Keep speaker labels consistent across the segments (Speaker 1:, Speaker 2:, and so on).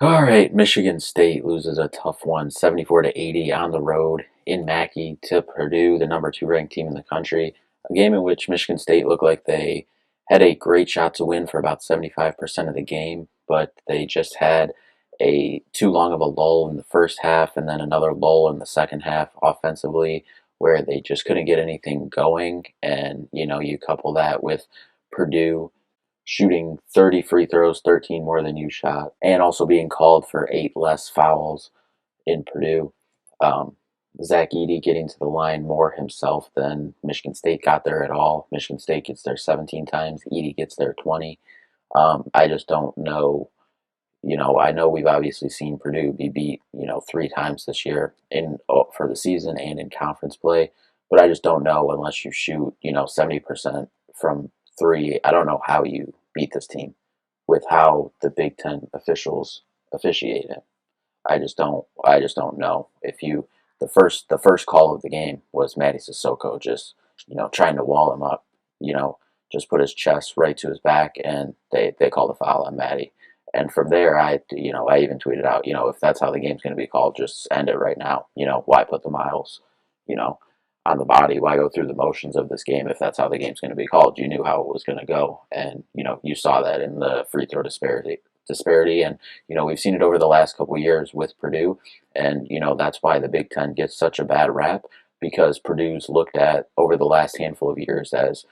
Speaker 1: All right, Michigan State loses a tough one, 74-80 on the road in Mackey to Purdue, the number 2 ranked team in the country. A game in which Michigan State looked like they had a great shot to win for about 75% of the game, but they just had a too long of a lull in the first half and then another lull in the second half offensively where they just couldn't get anything going. And, you couple that with Purdue shooting 30 free throws, 13 more than you shot, and also being called for 8 less fouls in Purdue. Um, Zach Edey getting to the line more himself than Michigan State got there at all. Michigan State gets there 17 times, Edey gets there 20. I just don't know. I know we've obviously seen Purdue be beat, 3 times this year for the season and in conference play, but I just don't know unless you shoot, 70% from three. I don't know how you beat this team with how the Big Ten officials officiate it. I just don't know. If you the first call of the game was Matty Sissoko just, trying to wall him up, you know, just put his chest right to his back and they called a foul on Matty. And from there I even tweeted out, if that's how the game's gonna be called, just end it right now. Why put the miles, you know, on the body? Why go through the motions of this game if that's how the game's gonna be called? You knew how it was gonna go. And, you saw that in the free throw disparity and we've seen it over the last couple of years with Purdue, and that's why the Big Ten gets such a bad rap because Purdue's looked at over the last handful of years as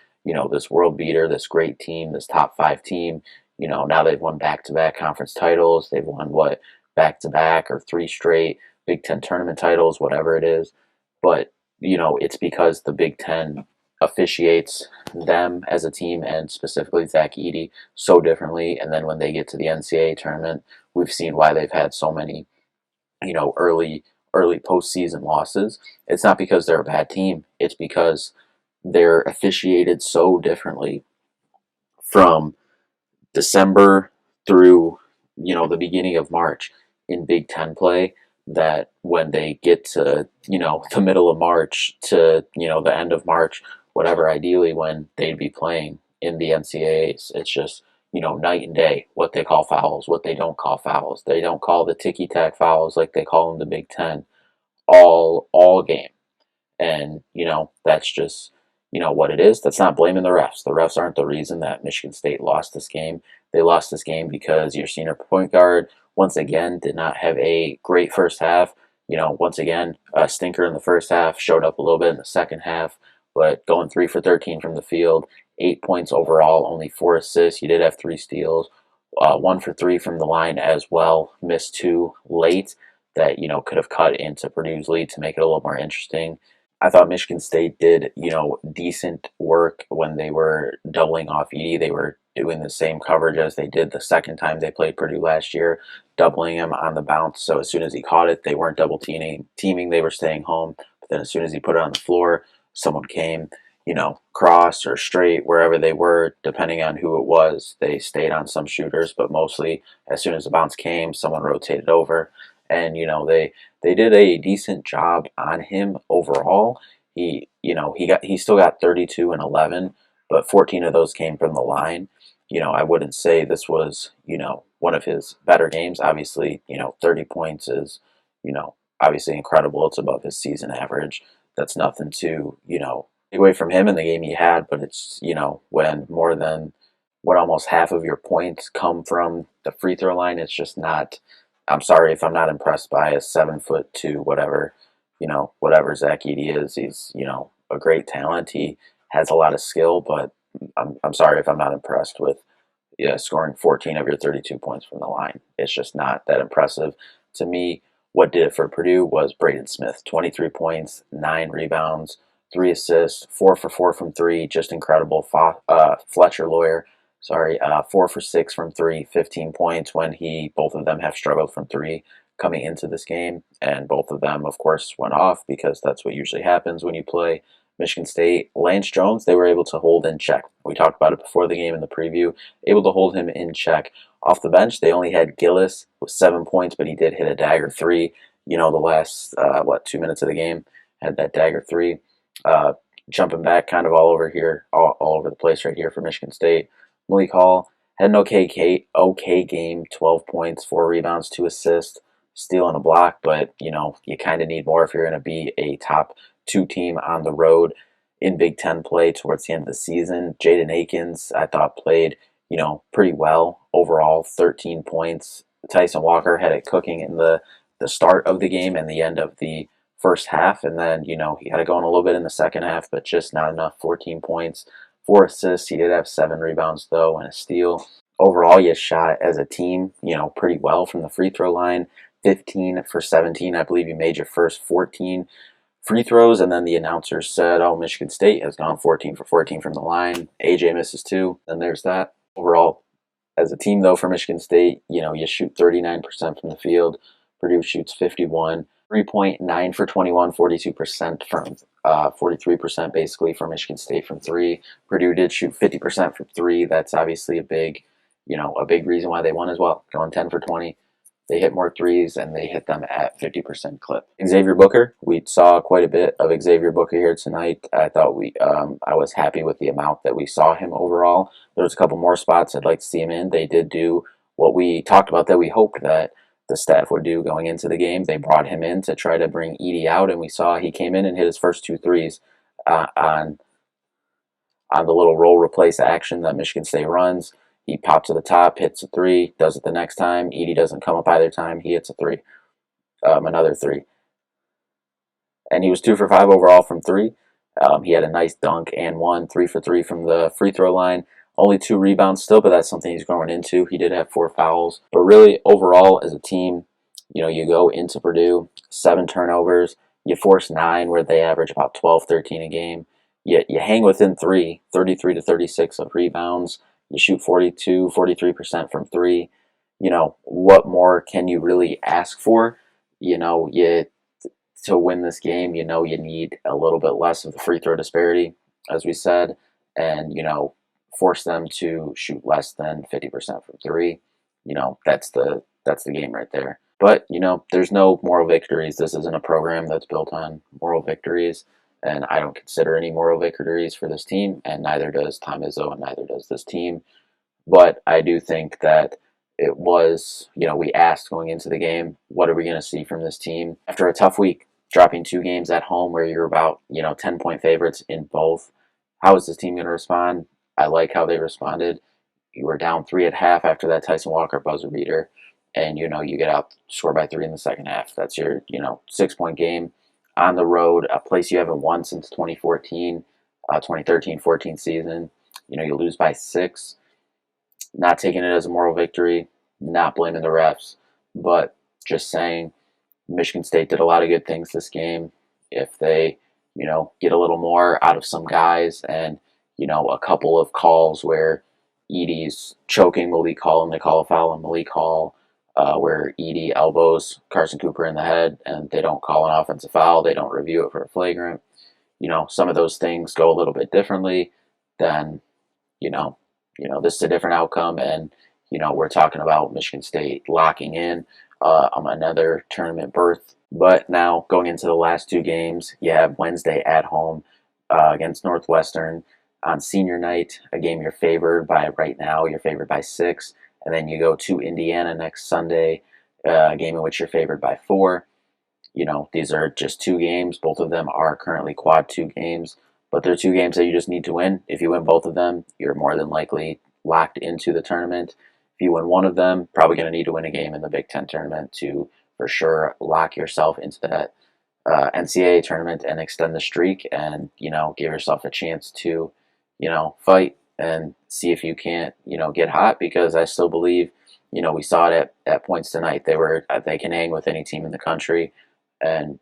Speaker 1: this world beater, this great team, this top 5 team. Now they've won back-to-back conference titles. They've won what, back-to-back or 3 straight Big Ten tournament titles, whatever it is. But it's because the Big Ten officiates them as a team and specifically Zach Edey so differently. And then when they get to the NCAA tournament, we've seen why they've had so many, early postseason losses. It's not because they're a bad team. It's because they're officiated so differently from December through the beginning of March in Big Ten play, that when they get to the middle of March to the end of March, whatever, ideally when they'd be playing in the NCAAs, it's just night and day what they call fouls, what they don't call fouls. They don't call the ticky tack fouls like they call in the Big Ten all game. And, that's just, what it is. That's not blaming the refs. The refs aren't the reason that Michigan State lost this game. They lost this game because your senior point guard, once again, did not have a great first half. Once again, a stinker in the first half, showed up a little bit in the second half, but going 3 for 13 from the field, 8 points overall, only 4 assists. He did have 3 steals, 1 for 3 from the line as well, missed 2 late that, could have cut into Purdue's lead to make it a little more interesting. I thought Michigan State did, decent work when they were doubling off Edey. They were doing the same coverage as they did the second time they played Purdue last year, doubling him on the bounce. So as soon as he caught it, they weren't double teaming, they were staying home. But then as soon as he put it on the floor, someone came, cross or straight, wherever they were, depending on who it was. They stayed on some shooters, but mostly as soon as the bounce came, someone rotated over. And, they did a decent job on him overall. He still got 32 and 11, but 14 of those came from the line. I wouldn't say this was, one of his better games. Obviously, 30 points is, obviously incredible. It's above his season average. That's nothing to, take away from him in the game he had, but it's, when more than what almost half of your points come from the free throw line, it's just not. I'm sorry if I'm not impressed by a 7'2", whatever Zach Edey is. He's, a great talent. He has a lot of skill, but I'm sorry if I'm not impressed with scoring 14 of your 32 points from the line. It's just not that impressive. To me, what did it for Purdue was Braden Smith, 23 points, 9 rebounds, 3 assists, 4 for 4 from 3, just incredible. Fletcher Lawyer, sorry, 4 for 6 from 3, 15 points when both of them have struggled from 3 coming into this game, and both of them, of course, went off because that's what usually happens when you play Michigan State. Lance Jones, they were able to hold in check. We talked about it before the game in the preview, able to hold him in check. Off the bench, they only had Gillis with 7 points, but he did hit a dagger 3, the last, 2 minutes of the game, had that dagger 3. Jumping back kind of all over here, all over the place right here for Michigan State. Malik Hall Had an okay game, 12 points, 4 rebounds, 2 assists, steal and a block, but you kind of need more if you're going to be a top 2 team on the road in Big Ten play towards the end of the season. Jaden Akins, I thought, played, pretty well overall, 13 points. Tyson Walker had it cooking in the start of the game and the end of the first half, and then, he had it going a little bit in the second half, but just not enough. 14 points, 4 assists. He did have 7 rebounds, though, and a steal. Overall, you shot as a team, pretty well from the free throw line. 15 for 17. I believe you made your first 14 free throws, and then the announcers said, oh, Michigan State has gone 14 for 14 from the line. AJ misses 2, and there's that. Overall, as a team, though, for Michigan State, you shoot 39% from the field. Purdue shoots 51. 3-point, 9 for 21, 42% from 43% basically for Michigan State from 3. Purdue did shoot 50% from 3. That's obviously a big reason why they won as well. Going 10 for 20. They hit more threes, and they hit them at 50% clip. Xavier Booker, we saw quite a bit of Xavier Booker here tonight. I thought I was happy with the amount that we saw him overall. There was a couple more spots I'd like to see him in. They did do what we talked about that we hoped that the staff would do going into the game. They brought him in to try to bring Edey out, and we saw he came in and hit his first 2 threes on the little roll replace action that Michigan State runs. He pops to the top, hits a 3, does it the next time. Edey doesn't come up either time. He hits a 3, another 3. And he was 2 for 5 overall from 3. He had a nice dunk and 1, 3 for 3 from the free throw line. Only 2 rebounds still, but that's something he's growing into. He did have 4 fouls. But really, overall, as a team, you go into Purdue, 7 turnovers. You force 9, where they average about 12, 13 a game. You hang within 3, 33 to 36 of rebounds. You shoot 42, 43% from 3. What more can you really ask for? To win this game, you need a little bit less of the free throw disparity, as we said, and, force them to shoot less than 50% from 3. That's the game right there. But, there's no moral victories. This isn't a program that's built on moral victories. And I don't consider any moral victories for this team, and neither does Tom Izzo, and neither does this team. But I do think that it was, we asked going into the game, what are we going to see from this team? After a tough week, dropping 2 games at home where you're about, 10-point favorites in both, how is this team going to respond? I like how they responded. You were down 3 at half after that Tyson Walker buzzer beater, and, you get out scored by 3 in the second half. That's your, 6-point game on the road, a place you haven't won since 2014, 2013-14 season. You lose by 6. Not taking it as a moral victory, not blaming the refs, but just saying Michigan State did a lot of good things this game. If they, get a little more out of some guys and, a couple of calls where Edey's choking Malik Hall and they call a foul on Malik Hall, where Edey elbows Carson Cooper in the head and they don't call an offensive foul, they don't review it for a flagrant. Some of those things go a little bit differently, then, this is a different outcome, and, we're talking about Michigan State locking in another tournament berth. But now, going into the last 2 games, you have Wednesday at home against Northwestern on senior night, a game you're favored by right now, you're favored by 6, and then you go to Indiana next Sunday, a game in which you're favored by 4. These are just 2 games. Both of them are currently quad 2 games, but they're 2 games that you just need to win. If you win both of them, you're more than likely locked into the tournament. If you win one of them, probably going to need to win a game in the Big Ten tournament to, for sure, lock yourself into that NCAA tournament and extend the streak and, give yourself a chance to, fight and see if you can't, get hot, because I still believe, we saw it at points tonight. They can hang with any team in the country. And,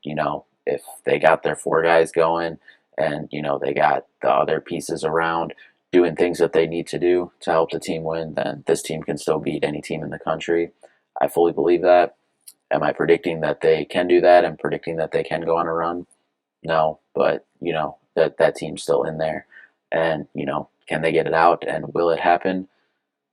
Speaker 1: if they got their 4 guys going and, they got the other pieces around doing things that they need to do to help the team win, then this team can still beat any team in the country. I fully believe that. Am I predicting that they can do that and predicting that they can go on a run? No, but, that team's still in there. And, can they get it out, and will it happen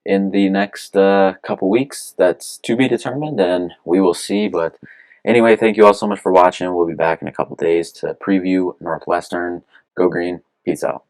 Speaker 1: in the next couple weeks? That's to be determined, and we will see. But anyway, thank you all so much for watching. We'll be back in a couple days to preview Northwestern. Go Green. Peace out.